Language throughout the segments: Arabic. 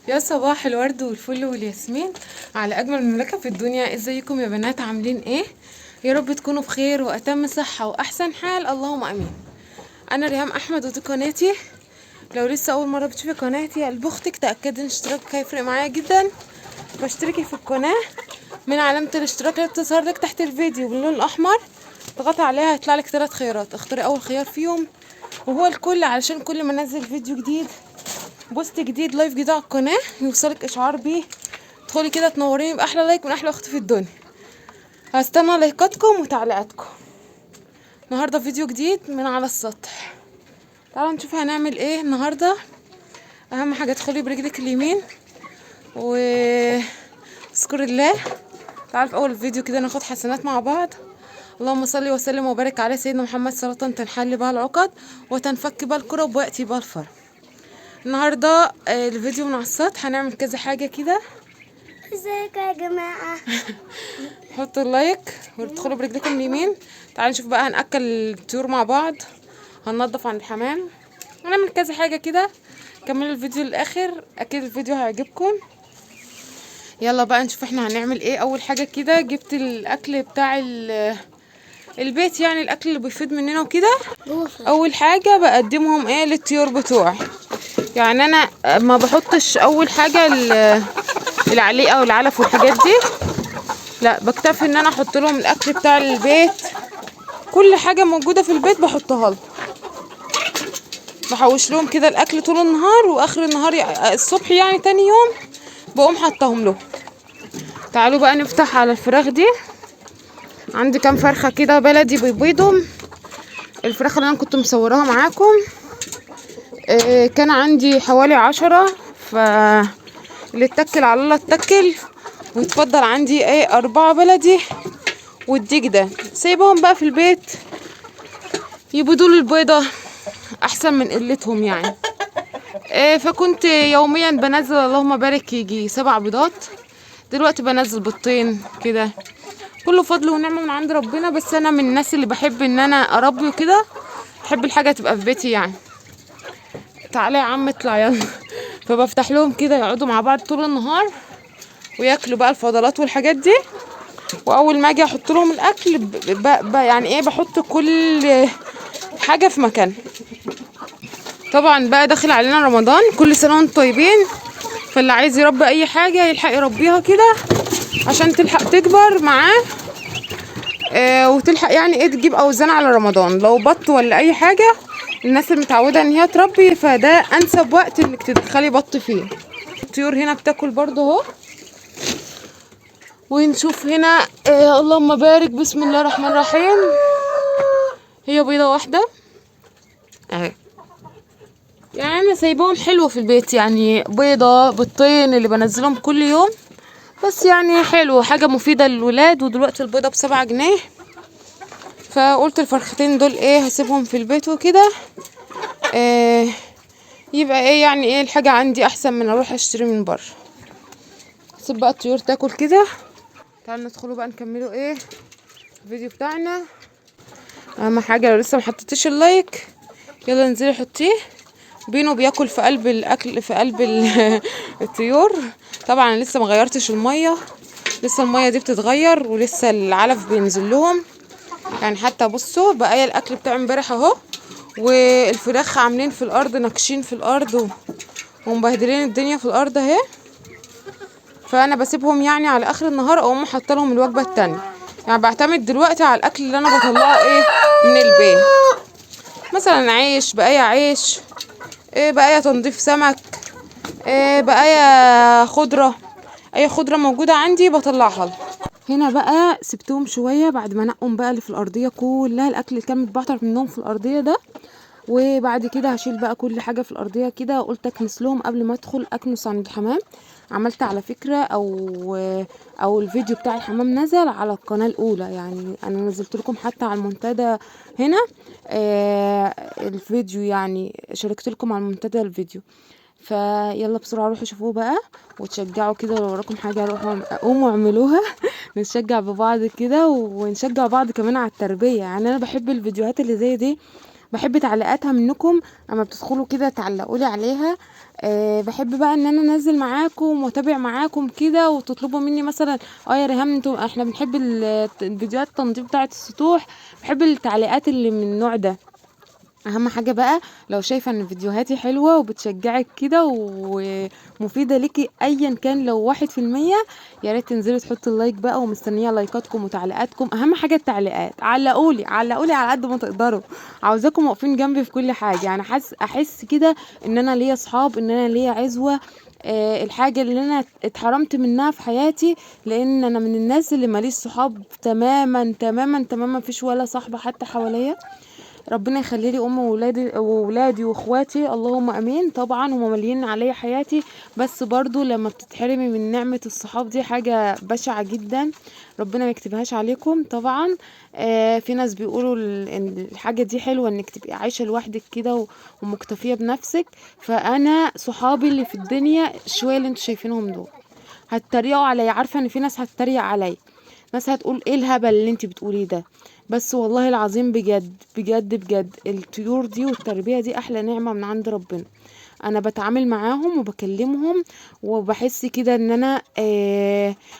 يا صباح الورد والفل والياسمين على اجمل مملكه في الدنيا. ازيكم يا بنات؟ عاملين ايه؟ يا رب تكونوا بخير واتم صحه واحسن حال، اللهم امين. انا ريهام احمد ودي قناتي. لو لسه اول مره بتشوفي قناتي يا قلب اختك، تاكدي ان اشتراكك هيفرق معايا جدا. فاشتركي في القناه من علامه الاشتراك اللي بتظهر لك تحت الفيديو باللون الاحمر، اضغطي عليها هيطلع لك 3 خيارات، اختاري اول خيار فيهم وهو الكل، علشان كل ما انزل فيديو جديد بوست جديد لايف جديد على القناه يوصلك اشعار بيه. ادخلي كده تنوريني باحلى لايك من احلى اخت في الدنيا. هستنى لايكاتكم وتعليقاتكم. النهارده فيديو جديد من على السطح. تعالوا نشوف هنعمل ايه النهارده. اهم حاجه ادخلي برجلك اليمين و اذكر الله. تعالوا في اول الفيديو كده ناخد حسنات مع بعض. اللهم صل وسلم وبارك على سيدنا محمد صلاة تنحل بها العقد وتنفك بها الكرب وياتي بها الفرج. النهارده الفيديو من على السطح هنعمل كذا حاجه كده. ازيكم يا جماعة؟ حطوا اللايك وادخلوا برجلكم اليمين. تعالوا نشوف بقى هنأكل الطيور مع بعض، هننضف عن الحمام، هنعمل كذا حاجة كده. كملوا الفيديو للآخر، أكيد الفيديو هيعجبكم. يلا بقى نشوف احنا هنعمل ايه. أول حاجة كده جبت الأكل بتاع البيت، يعني الأكل اللي بيفيض مننا وكده. أول حاجة بقدمهم ايه للطيور بتوعي. يعني أنا ما بحطش أول حاجة العليقة والعلف والحاجات دي، لا، بكتفي ان انا احط لهم الاكل بتاع البيت. كل حاجه موجوده في البيت بحطها لهم، بحوش لهم كده الاكل طول النهار، واخر النهار الصبح يعني تاني يوم بقوم حطهم لهم. تعالوا بقى نفتح على الفراخ دي. عندي كام فرخه كده بلدي بيبيضهم. الفراخ اللي انا كنت مصوراها معاكم كان عندي حوالي 10، اللي اتكل على الله اتكل. ويتفضل عندي 4 بلدي، والديك ده سايبهم بقى في البيت يبيضوا لي البيضه احسن من قلتهم يعني. فكنت يوميا بنزل اللهم بارك يجي 7 بيضات. دلوقتي بنزل بيضتين كده، كله فضل ونعمه من عند ربنا. بس انا من الناس اللي بحب ان انا اربي وكده، بحب الحاجه تبقى في بيتي يعني. تعالى يا عم اطلع يلا. فبفتح لهم كده يقعدوا مع بعض طول النهار وياكلوا بقى الفضلات والحاجات دي. واول ما اجي احط لهم الاكل يعني ايه، بحط كل حاجه في مكان. طبعا بقى داخل علينا رمضان، كل سنه وانتم طيبين. فاللي عايز يربي اي حاجه يلحق يربيها كده عشان تلحق تكبر معاه. وتلحق يعني ايه تجيب اوزان على رمضان. لو بط ولا اي حاجه، الناس اللي متعوده ان هي تربي فده انسب وقت انك تدخلي بط فيه. الطيور هنا بتاكل برضه اهو. ونشوف هنا اللهم بارك، بسم الله الرحمن الرحيم. هي بيضه واحده اهي. يعني انا سايباهم حلو في البيت، يعني بيضه بيضتين اللي بنزلهم كل يوم. بس يعني حلو، حاجه مفيده للولاد. ودلوقتي البيضه ب7 جنيه، فقلت الفرختين دول ايه هسيبهم في البيت وكده. يبقى ايه يعني ايه الحاجه عندي احسن من اروح اشتري من بره. سيب بقى الطيور تاكل كده. تعالوا ندخلوا بقى نكملوا ايه الفيديو بتاعنا. اهم حاجه لو لسه محطتيش اللايك يلا انزلي حطيه. بينه بياكل في قلب الاكل، في قلب الطيور. طبعا لسه ما غيرتش الميه، لسه الميه دي بتتغير ولسه العلف بينزل لهم. يعني حتى بصوا بقايا الاكل بتاع امبارح اهو، والفراخ عاملين في الارض نكشين في الارض ومبهدلين الدنيا في الارض اهي. فانا بسيبهم يعني على اخر النهار اقوم حاطه لهم الوجبه التانية. يعني بعتمد دلوقتي على الاكل اللي انا بطلعه ايه من البيت. مثلا عيش، بقايا عيش، بقايا تنظيف سمك، بقايا خضره، اي خضره موجوده عندي بطلعها لهم. هنا بقى سبتهم شويه بعد ما نقهم بقى اللي في الارضيه كلها، الاكل اللي كان متبعتر منهم في الارضيه ده. وبعد كده هشيل بقى كل حاجه في الارضيه كده. قلت اكنس لهم قبل ما ادخل اكنس عند الحمام. عملت على فكره او الفيديو بتاع الحمام نزل على القناه الاولى، يعني انا نزلت لكم حتى على المنتدى هنا الفيديو، يعني شاركت لكم على المنتدى الفيديو. فيلا بسرعه روحوا شوفوه بقى وتشجعوا كده. لو وراكم حاجه روحوا قوموا اعملوها. نشجع ببعض كده ونشجع بعض كمان على التربيه. يعني انا بحب الفيديوهات اللي زي دي، بحب تعليقاتها منكم اما بتدخلوا كده تعلقوا لي عليها. بحب بقى ان انا انزل معاكم واتابع معاكم كده، وتطلبوا مني مثلا يا ريهام انتوا احنا بنحب الفيديوهات التنظيف بتاعه السطوح. بحب التعليقات اللي من النوع ده. اهم حاجه بقى لو شايفه ان فيديوهاتي حلوه وبتشجعك كده ومفيده ليكي ايا كان لو 1%، يا ريت تنزلي تحطي اللايك بقى، ومستنيه لايكاتكم وتعليقاتكم. اهم حاجه التعليقات، علقولي على قد ما تقدروا. عاوزاكم واقفين جنبي في كل حاجه، يعني احس كده ان انا ليا اصحاب، ان انا ليا عزوه. الحاجه اللي انا اتحرمت منها في حياتي، لان انا من الناس اللي ماليش صحاب تماما تماما تماما، مفيش ولا صاحبه حتى حواليا. ربنا يخلي لي امي وولادي واخواتي، اللهم امين. طبعا هم ماليين عليا حياتي، بس برضو لما بتتحرمي من نعمة الصحاب دي حاجة بشعة جدا. ربنا ما يكتبهاش عليكم طبعا. في ناس بيقولوا ان الحاجة دي حلوة انك تبقي عايشة لوحدك كده ومكتفية بنفسك. فانا صحابي اللي في الدنيا شوية اللي انتوا شايفينهم دول. هتتريقوا عليا، عارفة ان في ناس هتتريق عليا، ناس هتقول ايه الهبل اللي انت بتقوليه ده. بس والله العظيم بجد بجد بجد الطيور دي والتربية دي احلى نعمة من عند ربنا. انا بتعامل معاهم وبكلمهم وبحس كده ان انا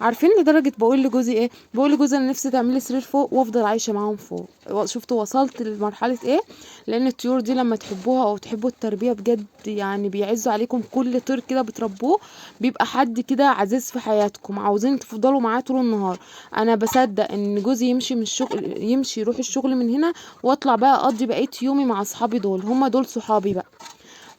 عارفين، لدرجه بقول لجوزي ايه، بقول لجوزي انا نفسي تعملي سرير فوق وافضل عايشه معاهم فوق. شفتوا وصلت لمرحله ايه؟ لان الطيور دي لما تحبوها او تحبوا التربيه بجد، يعني بيعزوا عليكم. كل طير كده بتربوه بيبقى حد كده عزيز في حياتكم، عاوزين تفضلوا معاه طول النهار. انا بصدق ان جوزي يمشي من الشغل، يمشي يروح الشغل من هنا، واطلع بقى اقضي بقيه يومي مع اصحابي دول، هم دول صحابي بقى.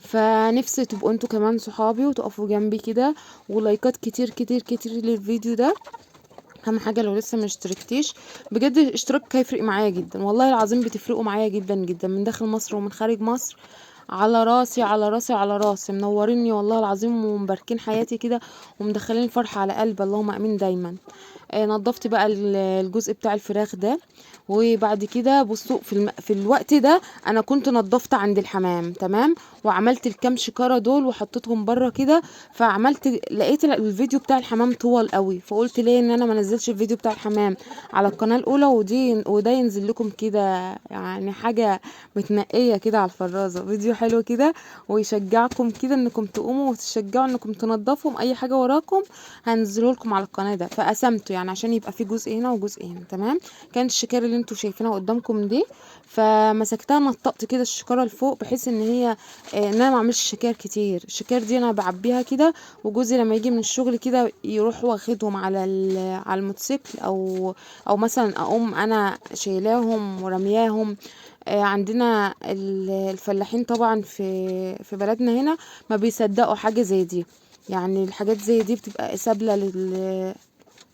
فنفسي تبقوا انتوا كمان صحابي وتقفوا جنبي كده، ولايكات كتير كتير كتير للفيديو ده. اهم حاجه لو لسه ما اشتركتيش، بجد الاشتراك هيفرق معايا جدا، والله العظيم بتفرقوا معايا جدا جدا، من داخل مصر ومن خارج مصر. على راسي على راسي على راسي، منوريني والله العظيم ومباركين حياتي كده، ومدخلين الفرحه على قلبي، اللهم امين دايما. نضفت بقى الجزء بتاع الفراخ ده. وبعد كده بصوا في الوقت ده انا كنت نضفت عند الحمام تمام، وعملت الكام شكاره دول وحطيتهم بره كده. لقيت الفيديو بتاع الحمام طول قوي، فقلت ليه ان انا ما نزلش الفيديو بتاع الحمام على القناه الاولى، وده ينزل لكم كده، يعني حاجه متنقيه كده على الفرازه، فيديو حلو كده ويشجعكم كده انكم تقوموا وتشجعوا انكم تنضفوا اي حاجه وراكم. هنزله لكم على القناه ده، فقسمته يعني عشان يبقى في جزء هنا وجزء هنا تمام. كانت الشكاره اللي انتوا شايفينها قدامكم دي، فمسكتها نطقت كده الشكاره لفوق، بحيث ان هي ان انا ما اعملش شكار كتير. الشكار دي انا بعبيها كده، وجوزي لما يجي من الشغل كده يروح واخدهم على الموتوسيكل، او مثلا اقوم انا شايلاهم ورمياهم. عندنا الفلاحين طبعا في بلدنا هنا ما بيصدقوا حاجه زي دي. يعني الحاجات زي دي بتبقى سبلة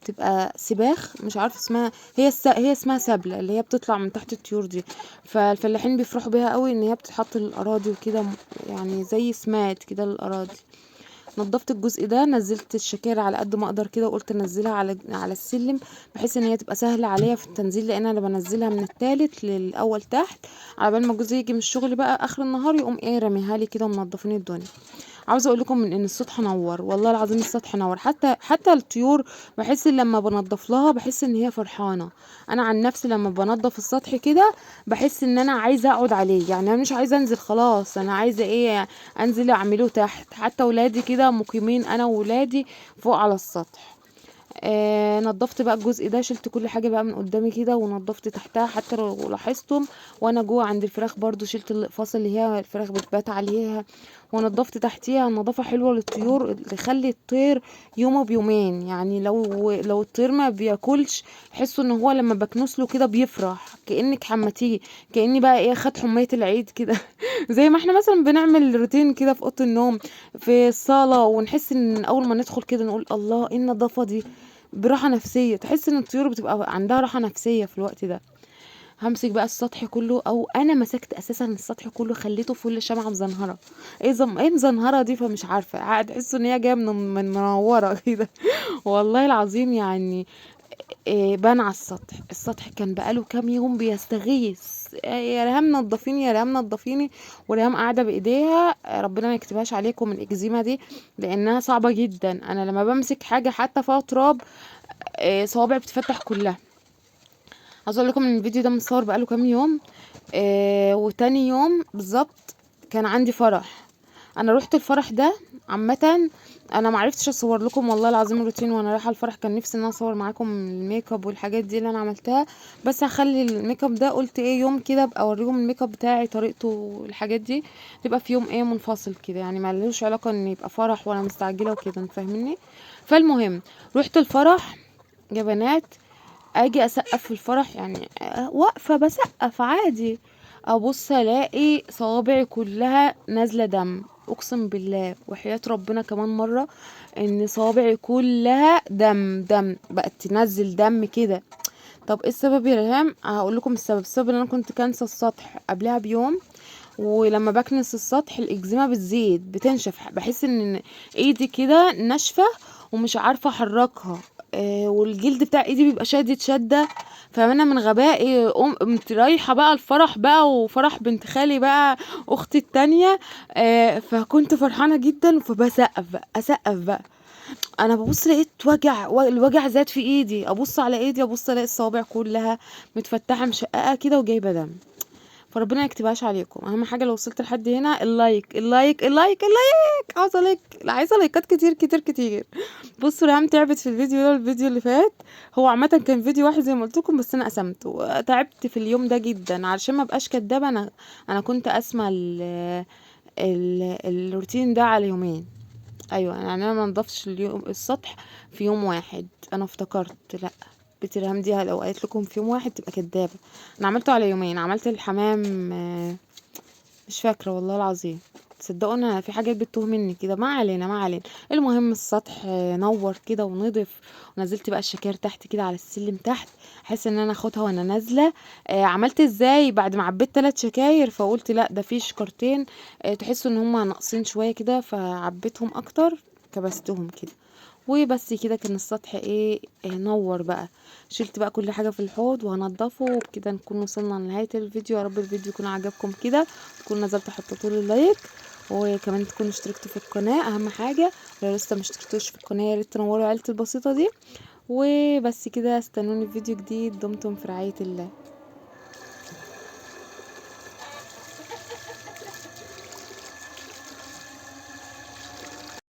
بتبقى سباخ، مش عارفه اسمها، هي اسمها سبلة اللي هي بتطلع من تحت الطيور دي. فالفلاحين بيفرحوا بيها قوي ان هي بتتحط للاراضي وكده، يعني زي سماد كده للاراضي. نضفت الجزء ده، نزلت الشكارة على قد ما اقدر كده، وقلت انزلها على السلم بحيث ان هي تبقى سهله عليا في التنزيل، لان انا بنزلها من التالت للاول تحت، على بال ما جوزي يجي من الشغل بقى اخر النهار يقوم رميها لي كده ومنضفين الدنيا. عاوزه اقول لكم من ان السطح نور، والله العظيم السطح نور. حتى الطيور بحس ان لما بنضف لها بحس ان هي فرحانه. انا عن نفسي لما بنضف السطح كده بحس ان انا عايزه اقعد عليه، يعني انا مش عايزه انزل خلاص، انا عايزه انزل اعمله تحت. حتى ولادي كده مقيمين انا وولادي فوق على السطح. نضفت بقى الجزء ده، شلت كل حاجه بقى من قدامي كده ونضفت تحتها. حتى لو لاحظتم وانا جوه عند الفراخ برضو شلت الاقفاص اللي هي الفراخ بتبات عليها، ونضفت تحتيها نظافه حلوه للطيور تخلي الطير يومه بيومين. يعني لو الطير ما بياكلش حسوا ان هو لما بكنسله كده بيفرح، كانك حمتيه، كاني بقى خد حمايه العيد كده. زي ما احنا مثلا بنعمل روتين كده في اوضه النوم في الصاله، ونحس ان اول ما ندخل كده نقول الله ايه النظافه دي، براحة نفسية. تحس ان الطيور بتبقى عندها راحة نفسية في الوقت ده. همسك بقى السطح كله، او انا مسكت اساسا السطح كله خليته فل شمعة مزنهرة. ايه مزنهرة دي؟ فمش عارفة، قاعد تحسوا ان هي جاية من منورة كده. والله العظيم يعني. بان على السطح كان بقاله كام يوم بيستغيث، يا ريهام نضفيني يا ريهام نضفيني. وريهام قاعده بايديها، ربنا ما يكتبهاش عليكم الاكزيما دي، لانها صعبه جدا. انا لما بمسك حاجه حتى فيها تراب صوابعي بتفتح كلها. عاوز اقول لكم ان الفيديو ده متصور بقاله كام يوم. وتاني يوم بالظبط كان عندي فرح. انا روحت الفرح ده عامه. انا معرفتش اصور لكم والله العظيم الروتين وانا رايحه الفرح. كان نفسي ان انا اصور معاكم الميك اب والحاجات دي اللي انا عملتها، بس هخلي الميك اب ده قلت ايه يوم كده ابقى اوريكم الميك اب بتاعي طريقته والحاجات دي تبقى في يوم ايه منفصل كده، يعني ما لهوش علاقه ان يبقى فرح وانا مستعجله وكده، انت فاهميني. فالمهم رحت الفرح يا بنات. اجي اسقف في الفرح يعني واقفه بسقف عادي، ابص الاقي صوابعي كلها نازله دم. اقسم بالله وحياة ربنا كمان مره ان صوابعي كلها دم دم بقت تنزل دم كده. طب ايه السبب يا ريهام؟ هقول لكم السبب ان انا كنت كانسه السطح قبلها بيوم، ولما بكنس السطح الاكزيما بتزيد بتنشف، بحس ان ايدي كده ناشفه ومش عارفه احركها. والجلد بتاع ايدي بيبقى شادد شده. فانا من غبائي قمت رايحه بقى الفرح بقى، وفرح بنت خالي بقى اختي التانية. فكنت فرحانه جدا فبسقف بقى اسقف بقى. انا ببص لقيت الوجع زاد في ايدي، ابص على ايدي ابص الاقي الصوابع كلها متفتحه مشققه كده وجايبه دم. فربنا ما يكتبهاش عليكم. اهم حاجه لو وصلت لحد هنا اللايك اللايك اللايك اللايك. عايزه لايكات كتير كتير كتير. بصوا ريهام تعبت في الفيديو ده والفيديو اللي فات. هو عامه كان فيديو واحد زي ما قلت لكم، بس انا قسمته. تعبت في اليوم ده جدا علشان ما بقاش كدابه. انا كنت قاسمه الروتين ده على يومين. ايوه يعني انا ما نضفتش اليوم السطح في يوم واحد. انا افتكرت لا، بنت الهام دي لو قالت لكم في يوم واحد تبقى كدابه. انا عملته على يومين. عملت الحمام مش فاكره والله العظيم. تصدقوا انا في حاجات بتتوه مني كده. ما علينا ما علينا. المهم السطح نور كده ونضف. ونزلت بقى الشكاير تحت كده على السلم تحت، احس ان انا اخدها وانا نازله. عملت ازاي بعد ما عبيت 3 شكاير فقلت لا ده في شكارتين تحسوا ان هما ناقصين شويه كده، فعبيتهم اكتر كبستهم كده. وبس كده كان السطح ايه نور بقى. شلت بقى كل حاجه في الحوض وهنضفه. وبكده نكون وصلنا لنهايه الفيديو. يا رب الفيديو يكون عجبكم كده، تكونوا نزلتوا حطيتوا لي لايك، وكمان تكونوا اشتركتوا في القناه اهم حاجه. لو لسه ما اشتركتوش في القناه يا ريت تنوروا عيلتي البسيطه دي. وبس كده استنوني في فيديو جديد. دمتم في رعايه الله.